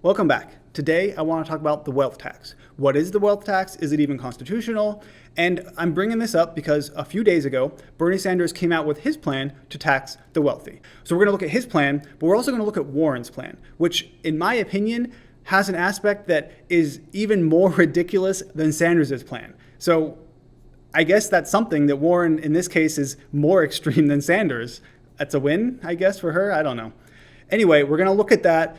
Welcome back. Today, I want to talk about the wealth tax. What is the wealth tax? Is it even constitutional? And I'm bringing this up because a few days ago, Bernie Sanders came out with his plan to tax the wealthy. So we're going to look at his plan, but we're also going to look at Warren's plan, which, in my opinion, has an aspect that is even more ridiculous than Sanders' plan. So I guess that's something that Warren, in this case, is more extreme than Sanders. That's a win, I guess, for her. I don't know. Anyway, we're going to look at that.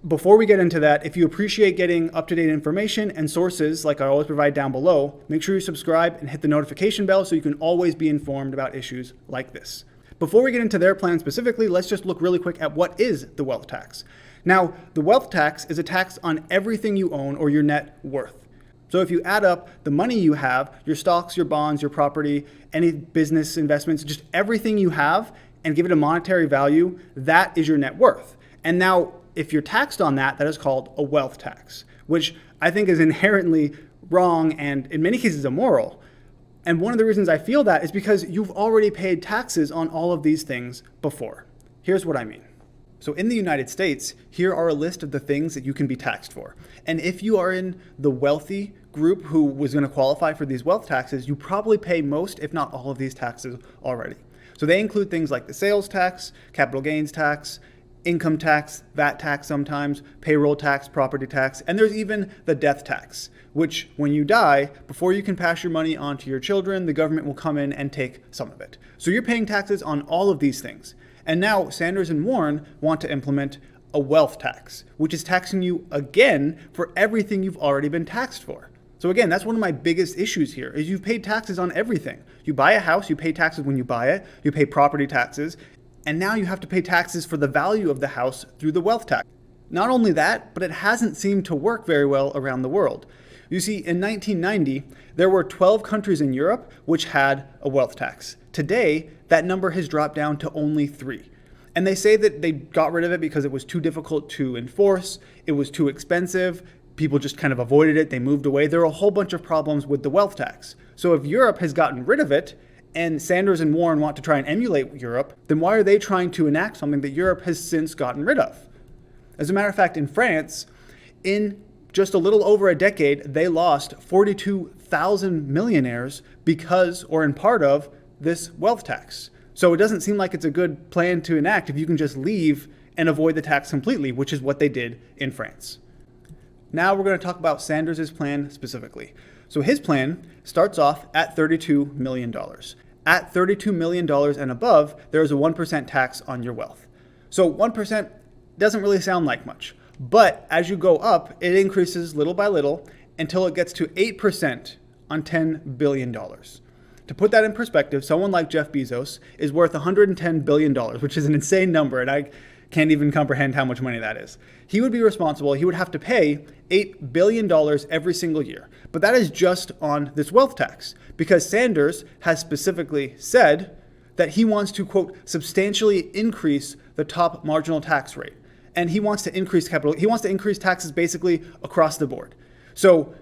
Before we get into that, if you appreciate getting up-to-date information and sources like I always provide down below, make sure you subscribe and hit the notification bell so you can always be informed about issues like this. Before we get into their plan specifically, let's just look really quick at what is the wealth tax. Now, the wealth tax is a tax on everything you own or your net worth. So if you add up the money you have, your stocks, your bonds, your property, any business investments, just everything you have, and give it a monetary value, that is your net worth. And now, if you're taxed on that, that is called a wealth tax, which I think is inherently wrong and in many cases immoral. And one of the reasons I feel that is because you've already paid taxes on all of these things before. Here's what I mean. So in the United States, here are a list of the things that you can be taxed for. And if you are in the wealthy group who was going to qualify for these wealth taxes, you probably pay most, if not all of these taxes already. So they include things like the sales tax, capital gains tax, income tax, VAT tax sometimes, payroll tax, property tax, and there's even the death tax, which when you die, before you can pass your money on to your children, the government will come in and take some of it. So you're paying taxes on all of these things. And now Sanders and Warren want to implement a wealth tax, which is taxing you again for everything you've already been taxed for. So again, that's one of my biggest issues here is you've paid taxes on everything. You buy a house, you pay taxes when you buy it, you pay property taxes, and now you have to pay taxes for the value of the house through the wealth tax. Not only that, but it hasn't seemed to work very well around the world. You see, in 1990, there were 12 countries in Europe which had a wealth tax. Today, that number has dropped down to only 3. And they say that they got rid of it because it was too difficult to enforce, it was too expensive, people just kind of avoided it, they moved away. There are a whole bunch of problems with the wealth tax. So if Europe has gotten rid of it, and Sanders and Warren want to try and emulate Europe, then why are they trying to enact something that Europe has since gotten rid of? As a matter of fact, in France, in just a little over a decade, they lost 42,000 millionaires because, or in part of, this wealth tax. So it doesn't seem like it's a good plan to enact if you can just leave and avoid the tax completely, which is what they did in France. Now we're going to talk about Sanders' plan specifically. So his plan starts off at $32 million. At $32 million and above, there is a 1% tax on your wealth. So 1% doesn't really sound like much, but as you go up, it increases little by little until it gets to 8% on $10 billion. To put that in perspective, someone like Jeff Bezos is worth $110 billion, which is an insane number, and I can't even comprehend how much money that is. He would be responsible, he would have to pay $8 billion every single year. But that is just on this wealth tax, because Sanders has specifically said that he wants to, quote, substantially increase the top marginal tax rate. And he wants to increase capital, he wants to increase taxes basically across the board. So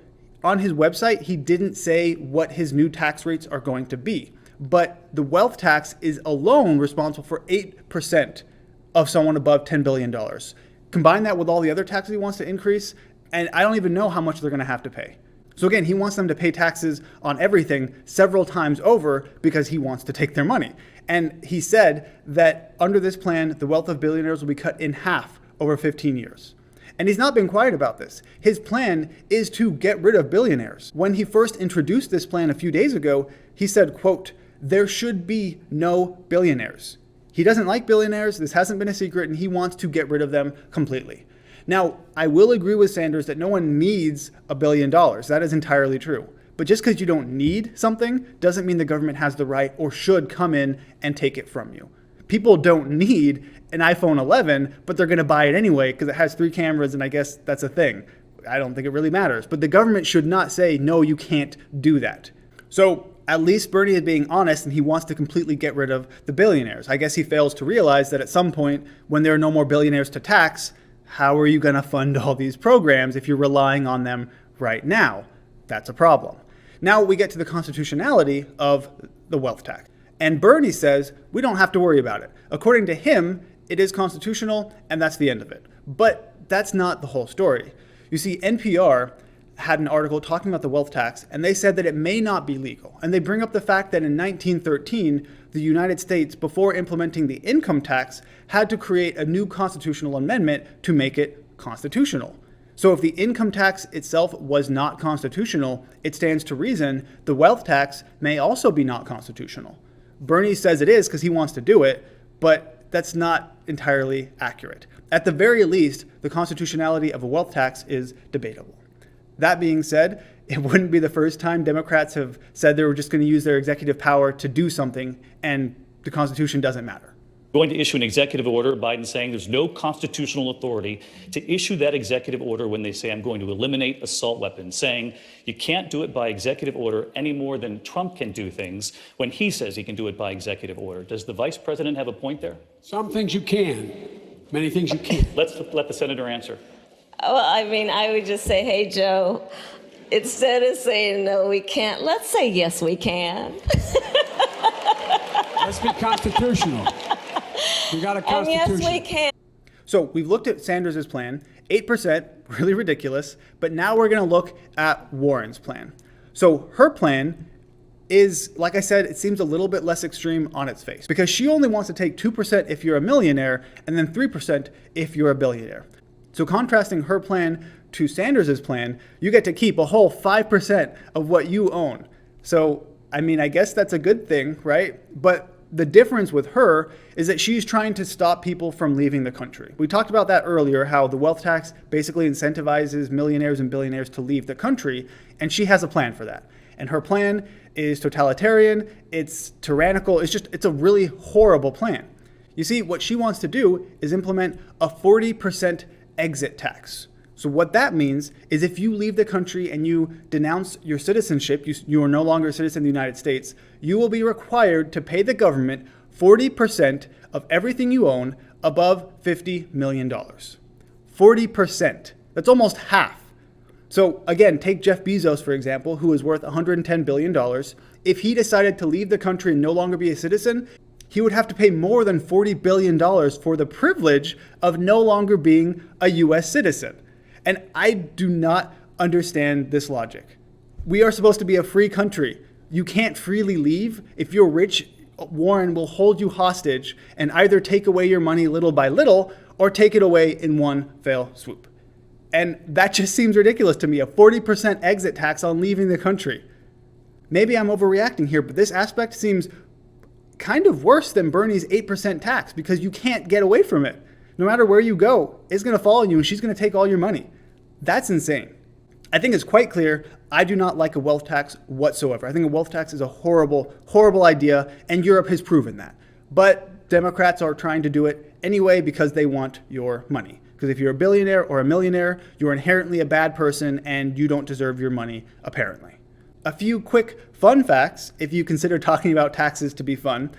on his website, he didn't say what his new tax rates are going to be. But the wealth tax is alone responsible for 8% of someone above $10 billion. Combine that with all the other taxes he wants to increase, and I don't even know how much they're going to have to pay. So again, he wants them to pay taxes on everything several times over because he wants to take their money. And he said that under this plan, the wealth of billionaires will be cut in half over 15 years. And he's not been quiet about this. His plan is to get rid of billionaires. When he first introduced this plan a few days ago, he said, quote, "There should be no billionaires." He doesn't like billionaires, this hasn't been a secret, and he wants to get rid of them completely. Now, I will agree with Sanders that no one needs $1 billion. That is entirely true. But just because you don't need something doesn't mean the government has the right or should come in and take it from you. People don't need an iPhone 11, but they're going to buy it anyway because it has 3 cameras, and I guess that's a thing. I don't think it really matters. But the government should not say, no, you can't do that. So at least Bernie is being honest, and he wants to completely get rid of the billionaires. I guess he fails to realize that at some point, when there are no more billionaires to tax, how are you going to fund all these programs if you're relying on them right now? That's a problem. Now we get to the constitutionality of the wealth tax. And Bernie says we don't have to worry about it. According to him, it is constitutional, and that's the end of it. But But that's not the whole story. You see, NPR had an article talking about the wealth tax, and they said that it may not be legal. And they bring up the fact that in 1913, the United States, before implementing the income tax, had to create a new constitutional amendment to make it constitutional. So if the income tax itself was not constitutional, it stands to reason the wealth tax may also be not constitutional. Bernie says it is because he wants to do it, but that's not entirely accurate. At the very least, the constitutionality of a wealth tax is debatable. That being said, it wouldn't be the first time Democrats have said they were just going to use their executive power to do something, and the Constitution doesn't matter. Going to issue an executive order, Biden saying there's no constitutional authority to issue that executive order when they say I'm going to eliminate assault weapons, saying you can't do it by executive order any more than Trump can do things when he says he can do it by executive order. Does the vice president have a point there? Some things you can, many things you can't. Let's let the senator answer. Well, I mean, I would just say, hey, Joe, instead of saying no, we can't, let's say yes, we can. Let's be constitutional. We got a constitution. And yes, we can. So we've looked at Sanders' plan, 8%, really ridiculous, but now we're going to look at Warren's plan. So her plan is, like I said, it seems a little bit less extreme on its face because she only wants to take 2% if you're a millionaire and then 3% if you're a billionaire. So contrasting her plan to Sanders' plan, you get to keep a whole 5% of what you own. So, I mean, I guess that's a good thing, right? But the difference with her is that she's trying to stop people from leaving the country. We talked about that earlier, how the wealth tax basically incentivizes millionaires and billionaires to leave the country, and she has a plan for that. And her plan is totalitarian, it's tyrannical, it's a really horrible plan. You see, what she wants to do is implement a 40% exit tax. So what that means is if you leave the country and you denounce your citizenship, you are no longer a citizen of the United States, you will be required to pay the government 40% of everything you own above $50 million. 40%. That's almost half. So again, take Jeff Bezos, for example, who is worth $110 billion. If he decided to leave the country and no longer be a citizen, he would have to pay more than $40 billion for the privilege of no longer being a U.S. citizen. And I do not understand this logic. We are supposed to be a free country. You can't freely leave. If you're rich, Warren will hold you hostage and either take away your money little by little or take it away in one fell swoop. And that just seems ridiculous to me, a 40% exit tax on leaving the country. Maybe I'm overreacting here, but this aspect seems kind of worse than Bernie's 8% tax because you can't get away from it. No matter where you go, it's going to follow you and she's going to take all your money. That's insane. I think it's quite clear I do not like a wealth tax whatsoever. I think a wealth tax is a horrible, horrible idea, and Europe has proven that. But Democrats are trying to do it anyway because they want your money. Because if you're a billionaire or a millionaire, you're inherently a bad person and you don't deserve your money, apparently. A few quick fun facts, if you consider talking about taxes to be fun.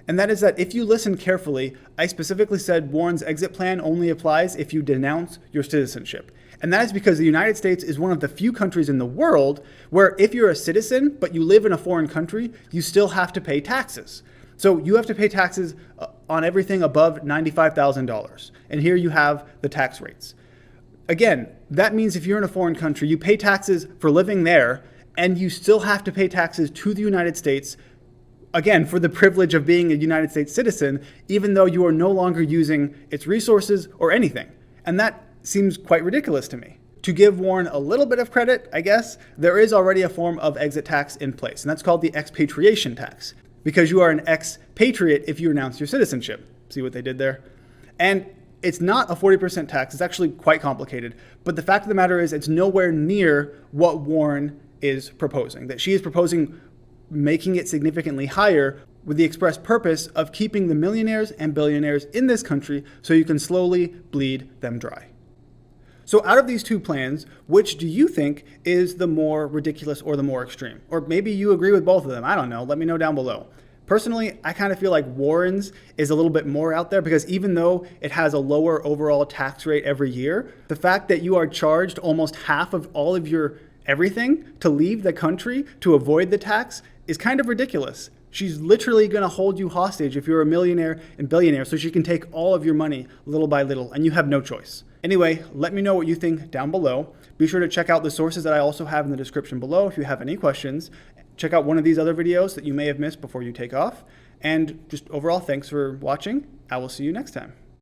And that is that if you listen carefully, I specifically said Warren's exit plan only applies if you denounce your citizenship. And that is because the United States is one of the few countries in the world where if you're a citizen, but you live in a foreign country, you still have to pay taxes. So you have to pay taxes on everything above $95,000. And here you have the tax rates. Again, that means if you're in a foreign country, you pay taxes for living there, and you still have to pay taxes to the United States, again, for the privilege of being a United States citizen, even though you are no longer using its resources or anything. And that seems quite ridiculous to me. To give Warren a little bit of credit, I guess, there is already a form of exit tax in place, and that's called the expatriation tax, because you are an expatriate if you renounce your citizenship. See what they did there? And it's not a 40% tax. It's actually quite complicated. But the fact of the matter is it's nowhere near what Warren is proposing, that she is proposing making it significantly higher with the express purpose of keeping the millionaires and billionaires in this country so you can slowly bleed them dry. So out of these two plans, which do you think is the more ridiculous or the more extreme? Or maybe you agree with both of them. I don't know. Let me know down below. Personally, I kind of feel like Warren's is a little bit more out there because even though it has a lower overall tax rate every year, the fact that you are charged almost half of all of your everything to leave the country to avoid the tax is kind of ridiculous. She's literally going to hold you hostage if you're a millionaire and billionaire so she can take all of your money little by little and you have no choice. Anyway, let me know what you think down below. Be sure to check out the sources that I also have in the description below if you have any questions. Check out one of these other videos that you may have missed before you take off. And just overall, thanks for watching. I will see you next time.